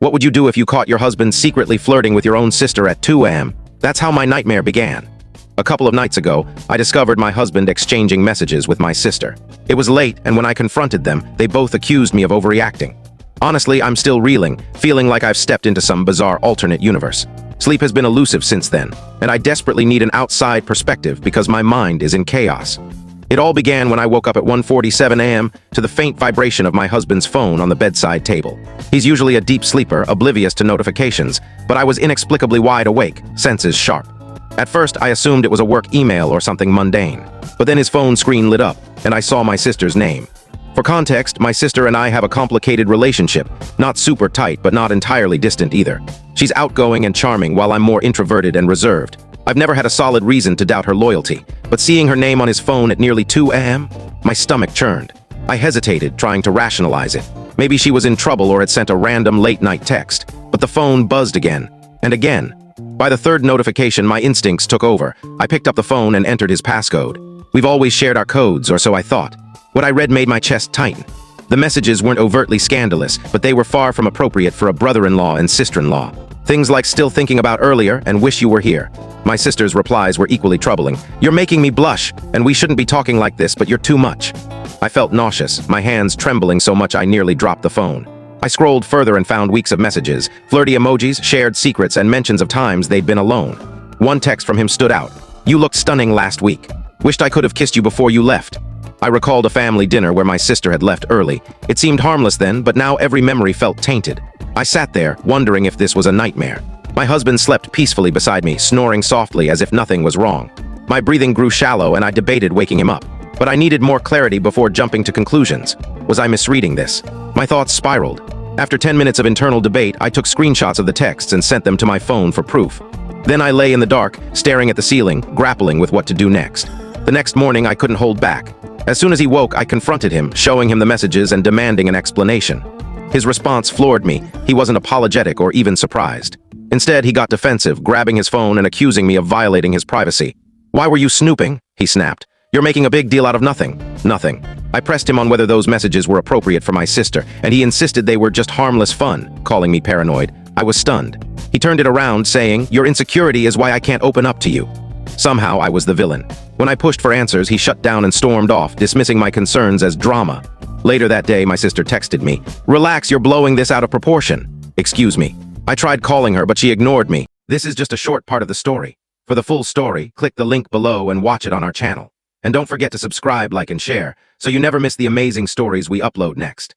What would you do if you caught your husband secretly flirting with your own sister at 2 a.m.? That's how my nightmare began. A couple of nights ago, I discovered my husband exchanging messages with my sister. It was late, and when I confronted them, they both accused me of overreacting. Honestly, I'm still reeling, feeling like I've stepped into some bizarre alternate universe. Sleep has been elusive since then, and I desperately need an outside perspective because my mind is in chaos. It all began when I woke up at 1:47 a.m. to the faint vibration of my husband's phone on the bedside table. He's usually a deep sleeper, oblivious to notifications, but I was inexplicably wide awake, senses sharp. At first, I assumed it was a work email or something mundane, but then his phone screen lit up, and I saw my sister's name. For context, my sister and I have a complicated relationship, not super tight, but not entirely distant either. She's outgoing and charming, while I'm more introverted and reserved. I've never had a solid reason to doubt her loyalty, but seeing her name on his phone at nearly 2 a.m., my stomach churned. I hesitated, trying to rationalize it. Maybe she was in trouble or had sent a random late-night text, but the phone buzzed again, and again. By the third notification, my instincts took over. I picked up the phone and entered his passcode. We've always shared our codes, or so I thought. What I read made my chest tighten. The messages weren't overtly scandalous, but they were far from appropriate for a brother-in-law and sister-in-law. Things like "still thinking about earlier" and "wish you were here." My sister's replies were equally troubling. "You're making me blush, and we shouldn't be talking like this, but you're too much." I felt nauseous, my hands trembling so much I nearly dropped the phone. I scrolled further and found weeks of messages, flirty emojis, shared secrets, and mentions of times they'd been alone. One text from him stood out. "You looked stunning last week. Wished I could have kissed you before you left." I recalled a family dinner where my sister had left early. It seemed harmless then, but now every memory felt tainted. I sat there, wondering if this was a nightmare. My husband slept peacefully beside me, snoring softly as if nothing was wrong. My breathing grew shallow and I debated waking him up. But I needed more clarity before jumping to conclusions. Was I misreading this? My thoughts spiraled. After 10 minutes of internal debate, I took screenshots of the texts and sent them to my phone for proof. Then I lay in the dark, staring at the ceiling, grappling with what to do next. The next morning, I couldn't hold back. As soon as he woke, I confronted him, showing him the messages and demanding an explanation. His response floored me. He wasn't apologetic or even surprised. Instead, he got defensive, grabbing his phone and accusing me of violating his privacy. "Why were you snooping?" he snapped. "You're making a big deal out of nothing." Nothing. I pressed him on whether those messages were appropriate for my sister, and he insisted they were just harmless fun, calling me paranoid. I was stunned. He turned it around, saying, "Your insecurity is why I can't open up to you." Somehow, I was the villain. When I pushed for answers, he shut down and stormed off, dismissing my concerns as drama. Later that day, my sister texted me, "Relax, you're blowing this out of proportion." Excuse me. I tried calling her, but she ignored me. This is just a short part of the story. For the full story, click the link below and watch it on our channel. And don't forget to subscribe, like, and share, so you never miss the amazing stories we upload next.